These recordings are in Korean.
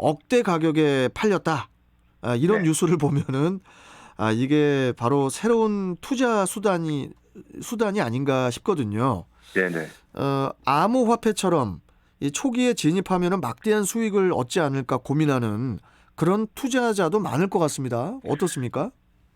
억대 가격에 팔렸다. 이런 네. 뉴스를 보면은 이게 바로 새로운 투자 수단이 아닌가 싶거든요. 네네. 암호화폐처럼 이 초기에 진입하면은 막대한 수익을 얻지 않을까 고민하는 그런 투자자도 많을 것 같습니다. 어떻습니까?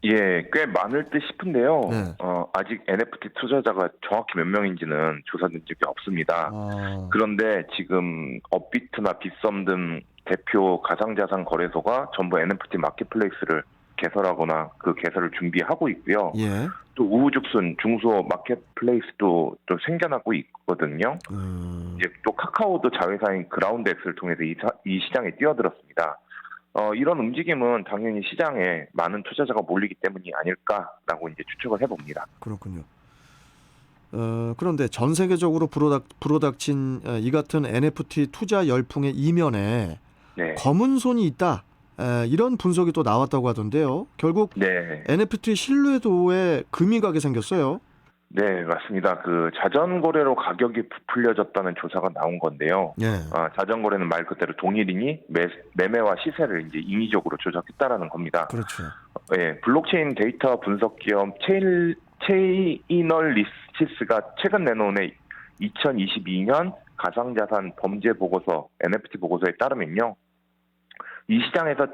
예, 꽤 많을 듯 싶은데요. 네. 아직 NFT 투자자가 정확히 몇 명인지는 조사된 적이 없습니다. 아, 그런데 지금 업비트나 빗썸 등 대표 가상자산 거래소가 전부 NFT 마켓플레이스를 개설하거나 그 개설을 준비하고 있고요. 예. 또 우후죽순 중소 마켓플레이스도 또 생겨나고 있거든요. 이제 또 카카오도 자회사인 그라운드엑스를 통해서 이 시장에 뛰어들었습니다. 이런 움직임은 당연히 시장에 많은 투자자가 몰리기 때문이 아닐까라고 이제 추측을 해봅니다. 그렇군요. 그런데 전 세계적으로 불어닥친 이 같은 NFT 투자 열풍의 이면에 네. 검은 손이 있다. 이런 분석이 또 나왔다고 하던데요. 결국 네. NFT 신뢰도에 금이 가게 생겼어요. 네, 맞습니다. 그 자전거래로 가격이 부풀려졌다는 조사가 나온 건데요. 예. 자전거래는 말 그대로 동일인이 매매와 시세를 이제 인위적으로 조작했다라는 겁니다. 그렇죠. 예, 블록체인 데이터 분석 기업 체이널리시스가 최근 내놓은 2022년 가상자산 범죄 보고서 NFT 보고서에 따르면요, 이 시장에서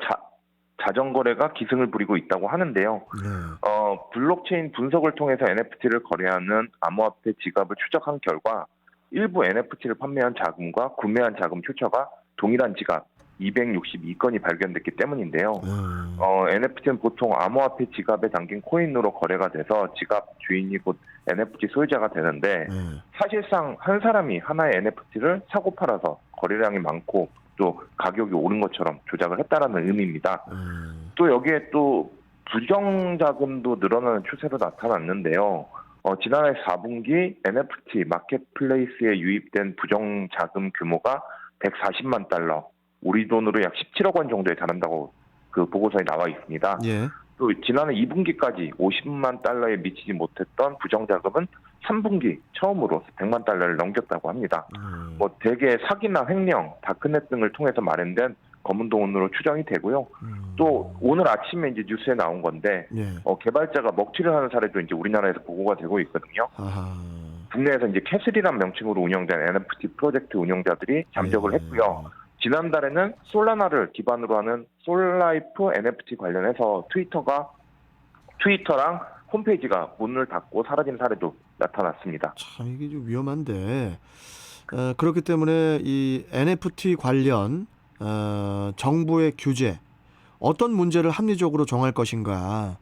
자전거래가 기승을 부리고 있다고 하는데요. 네. 블록체인 분석을 통해서 NFT를 거래하는 암호화폐 지갑을 추적한 결과 일부 NFT를 판매한 자금과 구매한 자금 출처가 동일한 지갑 262건이 발견됐기 때문인데요. NFT는 보통 암호화폐 지갑에 담긴 코인으로 거래가 돼서 지갑 주인이 곧 NFT 소유자가 되는데 사실상 한 사람이 하나의 NFT를 사고 팔아서 거래량이 많고 또 가격이 오른 것처럼 조작을 했다라는 의미입니다. 또 여기에 또 부정자금도 늘어나는 추세로 나타났는데요. 지난해 4분기 NFT 마켓플레이스에 유입된 부정자금 규모가 140만 달러, 우리 돈으로 약 17억 원 정도에 달한다고 그 보고서에 나와 있습니다. 예. 또 지난해 2분기까지 50만 달러에 미치지 못했던 부정자금은 3분기 처음으로 100만 달러를 넘겼다고 합니다. 대개 사기나 횡령, 다크넷 등을 통해서 마련된 검은 돈으로 추정이 되고요. 또 오늘 아침에 이제 뉴스에 나온 건데 예. 개발자가 먹튀를 하는 사례도 이제 우리나라에서 보고가 되고 있거든요. 아하. 국내에서 이제 캐슬이라는 명칭으로 운영된 NFT 프로젝트 운영자들이 잠적을 했고요. 지난달에는 솔라나를 기반으로 하는 솔라이프 NFT 관련해서 트위터랑 홈페이지가 문을 닫고 사라진 사례도 나타났습니다. 참 이게 좀 위험한데 그렇기 때문에 이 NFT 관련 정부의 규제 어떤 문제를 합리적으로 정할 것인가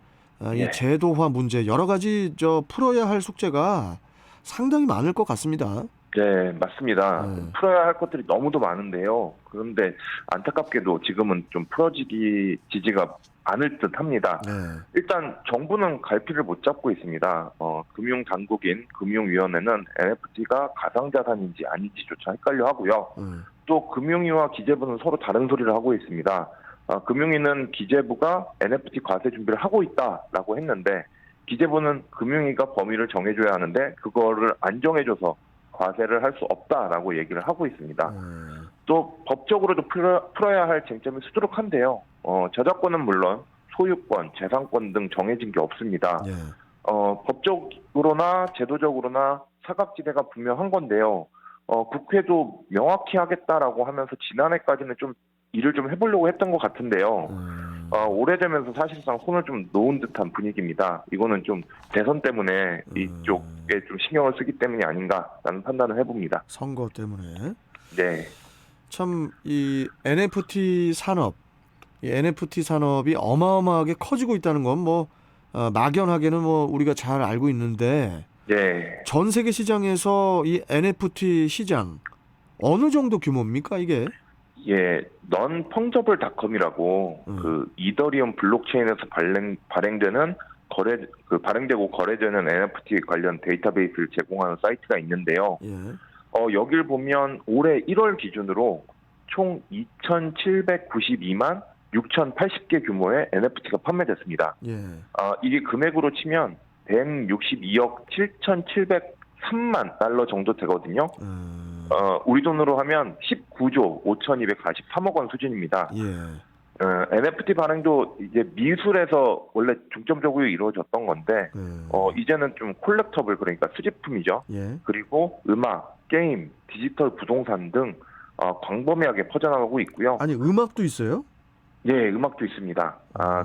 이 제도화 문제 여러 가지 풀어야 할 숙제가 상당히 많을 것 같습니다. 네, 맞습니다. 풀어야 할 것들이 너무도 많은데요. 그런데 안타깝게도 지금은 좀 풀어지지가 않을 듯합니다. 일단 정부는 갈피를 못 잡고 있습니다. 금융당국인 금융위원회는 NFT가 가상자산인지 아닌지조차 헷갈려 하고요. 또 금융위와 기재부는 서로 다른 소리를 하고 있습니다. 금융위는 기재부가 NFT 과세 준비를 하고 있다라고 했는데 기재부는 금융위가 범위를 정해줘야 하는데 그거를 안 정해줘서 과세를 할 수 없다라고 얘기를 하고 있습니다. 또 법적으로도 풀어야 할 쟁점이 수두룩한데요. 저작권은 물론 소유권, 재산권 등 정해진 게 없습니다. 법적으로나 제도적으로나 사각지대가 분명한 건데요. 국회도 명확히 하겠다라고 하면서 지난해까지는 좀 일을 좀 해보려고 했던 것 같은데요. 오래되면서 사실상 손을 좀 놓은 듯한 분위기입니다. 이거는 좀 대선 때문에 이쪽에 좀 신경을 쓰기 때문이 아닌가라는 판단을 해봅니다. 선거 때문에. 네. 참 이 NFT 산업이 어마어마하게 커지고 있다는 건 막연하게는 우리가 잘 알고 있는데 네. 전 세계 시장에서 이 NFT 시장 어느 정도 규모입니까 이게? 예, 넌펑저블닷컴이라고 그 이더리움 블록체인에서 발행되는 발행되고 거래되는 NFT 관련 데이터베이스를 제공하는 사이트가 있는데요. 여길 보면 올해 1월 기준으로 총 2,792만 6,080개 규모의 NFT가 판매됐습니다. 이게 금액으로 치면 162억 7,703만 달러 정도 되거든요. 우리 돈으로 하면 19조 5,243억 원 수준입니다. 예. NFT 발행도 이제 미술에서 원래 중점적으로 이루어졌던 건데, 이제는 좀 콜렉터블, 그러니까 수집품이죠. 예. 그리고 음악, 게임, 디지털 부동산 등 광범위하게 퍼져나가고 있고요. 아니 음악도 있어요? 예, 음악도 있습니다.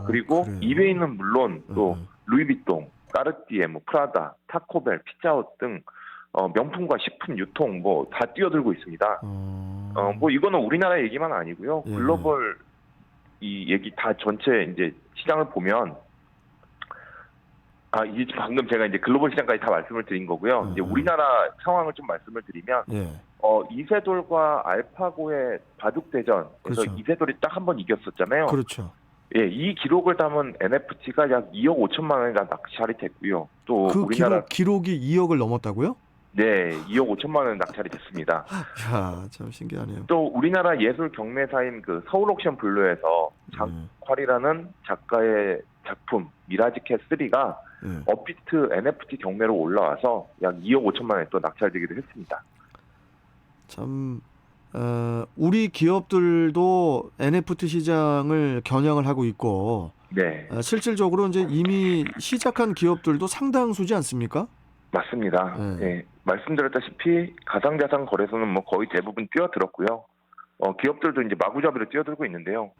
그리고 그래요? 이베이는 물론 또 루이비통, 까르띠에, 뭐 프라다, 타코벨, 피자헛 등 명품과 식품 유통 뭐 다 뛰어들고 있습니다. 뭐 이거는 우리나라 얘기만 아니고요. 예. 글로벌 이 얘기 다 전체 이제 시장을 보면 이게 방금 제가 이제 글로벌 시장까지 다 말씀을 드린 거고요. 이제 우리나라 상황을 좀 말씀을 드리면 예. 이세돌과 알파고의 바둑 대전에서 그렇죠. 이세돌이 딱 한 번 이겼었잖아요. 그렇죠. 예, 이 기록을 담은 NFT가 약 2억 5천만 원이나 낙찰이 됐고요. 또 그 우리나라 기록이 2억을 넘었다고요? 네, 2억 5천만 원 낙찰이 됐습니다. 야, 참 신기하네요. 또 우리나라 예술 경매사인 그 서울 옥션 블루에서 장활이라는 작가의 작품 미라지캣 3가 업비트 NFT 경매로 올라와서 약 2억 5천만 원에 또 낙찰되기도 했습니다. 참 우리 기업들도 NFT 시장을 겨냥을 하고 있고, 네, 실질적으로 이제 이미 시작한 기업들도 상당수지 않습니까? 맞습니다. 네, 말씀드렸다시피 가상자산 거래소는 뭐 거의 대부분 뛰어들었고요. 기업들도 이제 마구잡이로 뛰어들고 있는데요.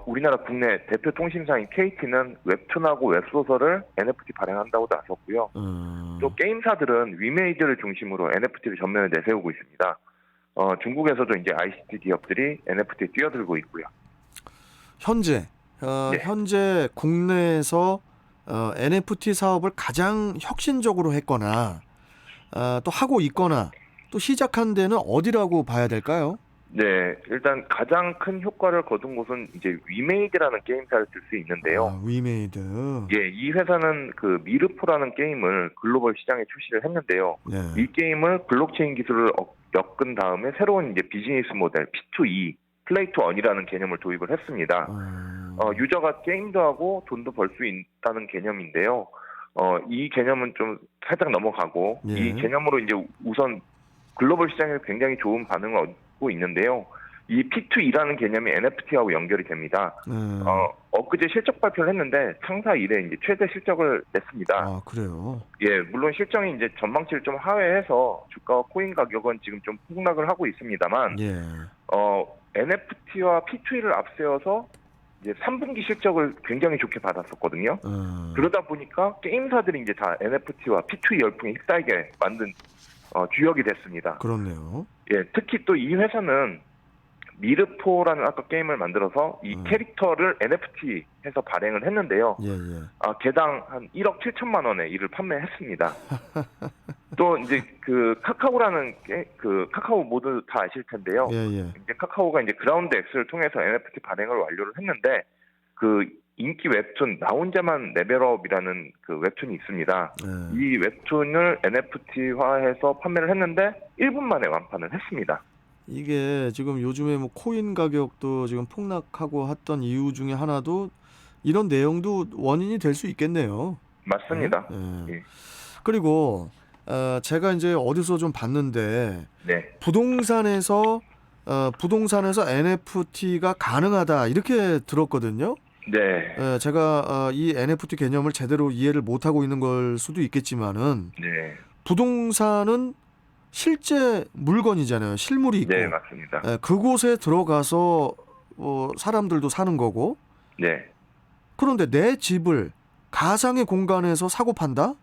우리나라 국내 대표 통신사인 KT는 웹툰하고 웹소설을 NFT 발행한다고 나섰고요. 또 게임사들은 위메이드를 중심으로 NFT를 전면에 내세우고 있습니다. 중국에서도 이제 ICT 기업들이 NFT에 뛰어들고 있고요. 현재 국내에서 NFT 사업을 가장 혁신적으로 했거나 또 하고 있거나 또 시작한 데는 어디라고 봐야 될까요? 네, 일단 가장 큰 효과를 거둔 곳은 이제 위메이드라는 게임사를 쓸 수 있는데요. 위메이드. 예, 이 회사는 그 미르포라는 게임을 글로벌 시장에 출시를 했는데요. 네. 이 게임을 블록체인 기술을 엮은 다음에 새로운 이제 비즈니스 모델 P2E, 플레이 투 언이라는 개념을 도입을 했습니다. 유저가 게임도 하고 돈도 벌 수 있다는 개념인데요. 이 개념은 좀 살짝 넘어가고 이 개념으로 이제 우선 글로벌 시장에 굉장히 좋은 반응을 얻고 있는데요. 이 P2E라는 개념이 NFT하고 연결이 됩니다. 엊그제 실적 발표를 했는데 상사 이래 이제 최대 실적을 냈습니다. 그래요? 예, 물론 실적이 이제 전망치를 좀 하회해서 주가와 코인 가격은 지금 좀 폭락을 하고 있습니다만, NFT와 P2E를 앞세워서 이제 3분기 실적을 굉장히 좋게 받았었거든요. 그러다 보니까 게임사들이 이제 다 NFT와 P2E 열풍에 휩싸이게 만든 주역이 됐습니다. 그렇네요. 예, 특히 또 이 회사는 미르포라는 아까 게임을 만들어서 이 캐릭터를 NFT 해서 발행을 했는데요. 개당 한 1억 7천만 원에 이를 판매했습니다. 또 이제 그 카카오라는 그 카카오 모두 다 아실 텐데요. 이제 카카오가 이제 그라운드 X를 통해서 NFT 발행을 완료를 했는데 그 인기 웹툰 나 혼자만 레벨업이라는 그 웹툰이 있습니다. 이 웹툰을 NFT화해서 판매를 했는데 1분 만에 완판을 했습니다. 이게 지금 요즘에 뭐 코인 가격도 지금 폭락하고 했던 이유 중에 하나도 이런 내용도 원인이 될 수 있겠네요. 맞습니다. 예. 그리고 제가 이제 어디서 좀 봤는데 부동산에서 NFT가 가능하다 이렇게 들었거든요. 네. 제가 이 NFT 개념을 제대로 이해를 못하고 있는 걸 수도 있겠지만은 부동산은 실제 물건이잖아요. 실물이 있고. 네, 맞습니다. 그곳에 들어가서 사람들도 사는 거고. 그런데 내 집을 가상의 공간에서 사고 판다?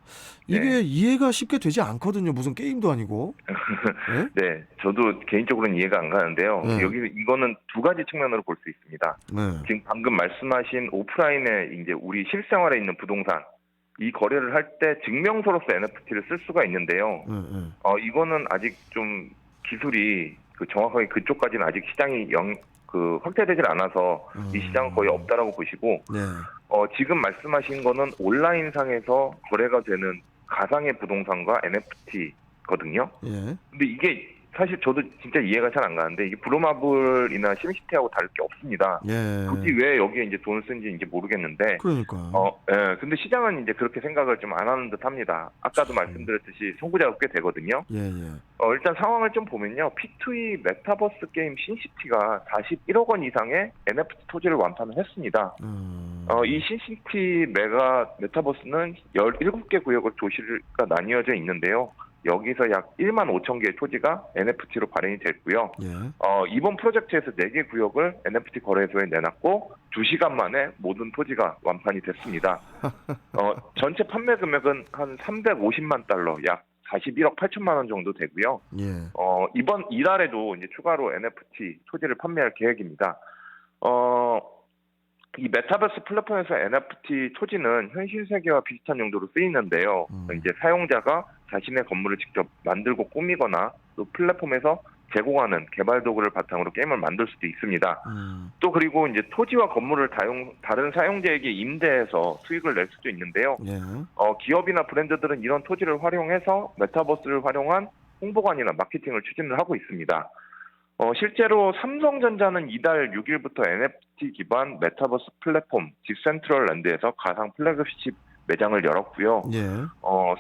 이게 이해가 쉽게 되지 않거든요. 무슨 게임도 아니고. 네, 저도 개인적으로는 이해가 안 가는데요. 이거는 두 가지 측면으로 볼 수 있습니다. 지금 방금 말씀하신 오프라인에 이제 우리 실생활에 있는 부동산 이 거래를 할 때 증명서로서 NFT를 쓸 수가 있는데요. 이거는 아직 좀 기술이 정확하게 그쪽까지는 아직 시장이 확대되질 않아서 이 시장은 거의 없다라고 보시고 지금 말씀하신 거는 온라인상에서 거래가 되는 가상의 부동산과 NFT거든요. 근데 이게 사실 저도 진짜 이해가 잘 안 가는데 이게 브로마블이나 심시티하고 다를 게 없습니다. 예. 굳이 왜 여기에 이제 돈을 쓴지 이제 모르겠는데 그러니까. 예, 근데 시장은 이제 그렇게 생각을 좀 안 하는 듯 합니다. 아까도 말씀드렸듯이 송구자가 꽤 되거든요. 예, 예. 일단 상황을 좀 보면요. P2E 메타버스 게임 신시티가 41억 원 이상의 NFT 토지를 완판을 했습니다. 이 신시티 메타버스는 17개 구역을 도시가 나뉘어져 있는데요. 여기서 약 1만 5천 개의 토지가 NFT로 발행이 됐고요. 예. 이번 프로젝트에서 4개 구역을 NFT 거래소에 내놨고 2시간 만에 모든 토지가 완판이 됐습니다. 전체 판매 금액은 한 350만 달러, 약 41억 8천만 원 정도 되고요. 예. 이번 이달에도 이제 추가로 NFT 토지를 판매할 계획입니다. 이 메타버스 플랫폼에서 NFT 토지는 현실 세계와 비슷한 용도로 쓰이는데요. 이제 사용자가 자신의 건물을 직접 만들고 꾸미거나 또 플랫폼에서 제공하는 개발 도구를 바탕으로 게임을 만들 수도 있습니다. 또 그리고 이제 토지와 건물을 다른 사용자에게 임대해서 수익을 낼 수도 있는데요. 예. 기업이나 브랜드들은 이런 토지를 활용해서 메타버스를 활용한 홍보관이나 마케팅을 추진을 하고 있습니다. 실제로 삼성전자는 이달 6일부터 NFT 기반 메타버스 플랫폼 디센트럴랜드에서 가상 플래그십 매장을 열었고요. 예.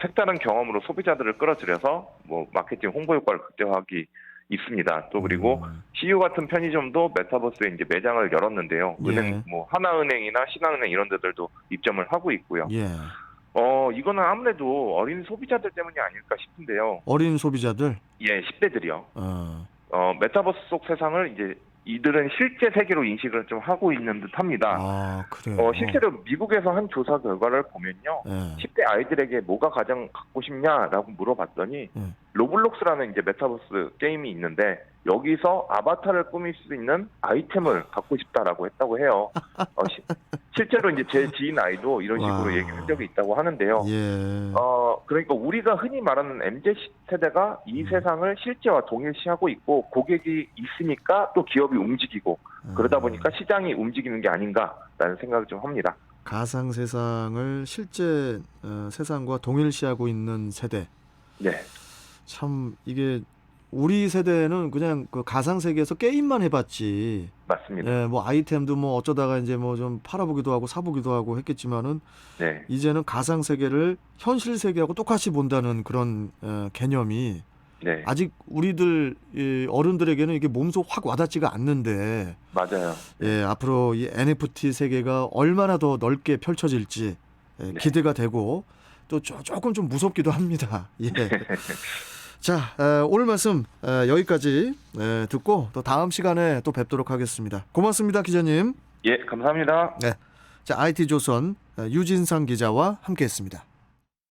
색다른 경험으로 소비자들을 끌어들여서 마케팅 홍보 효과를 극대화하기 있습니다. 또 그리고 CU 같은 편의점도 메타버스에 이제 매장을 열었는데요. 예. 은행 하나은행이나 신한은행 이런 데들도 입점을 하고 있고요. 예. 이거는 아무래도 어린 소비자들 때문이 아닐까 싶은데요. 어린 소비자들. 예, 10대들이요. 메타버스 속 세상을 이제 이들은 실제 세계로 인식을 좀 하고 있는 듯합니다. 아, 그래요. 실제로 미국에서 한 조사 결과를 보면요, 예. 10대 아이들에게 뭐가 가장 갖고 싶냐라고 물어봤더니 로블록스라는 이제 메타버스 게임이 있는데 여기서 아바타를 꾸밀 수 있는 아이템을 갖고 싶다라고 했다고 해요. 실제로 이제 제 지인 아이도 이런 식으로 와. 얘기한 적이 있다고 하는데요. 예. 그러니까 우리가 흔히 말하는 MZ 세대가 이 세상을 실제와 동일시하고 있고 고객이 있으니까 또 기업이 움직이고 그러다 보니까 시장이 움직이는 게 아닌가라는 생각을 좀 합니다. 가상 세상을 실제 세상과 동일시하고 있는 세대. 네, 참 이게 우리 세대는 그냥 그 가상 세계에서 게임만 해봤지. 맞습니다. 예, 뭐 아이템도 뭐 어쩌다가 이제 뭐 좀 팔아보기도 하고 사보기도 하고 했겠지만은 네, 이제는 가상 세계를 현실 세계하고 똑같이 본다는 그런 개념이 네, 아직 우리들 이 어른들에게는 이게 몸소 확 와닿지가 않는데, 맞아요. 예, 앞으로 이 NFT 세계가 얼마나 더 넓게 펼쳐질지 네. 기대가 되고 또 조금 좀 무섭기도 합니다. 예. 자, 오늘 말씀 여기까지 듣고 또 다음 시간에 또 뵙도록 하겠습니다. 고맙습니다, 기자님. 예, 감사합니다. 네, 자, IT조선 유진상 기자와 함께했습니다.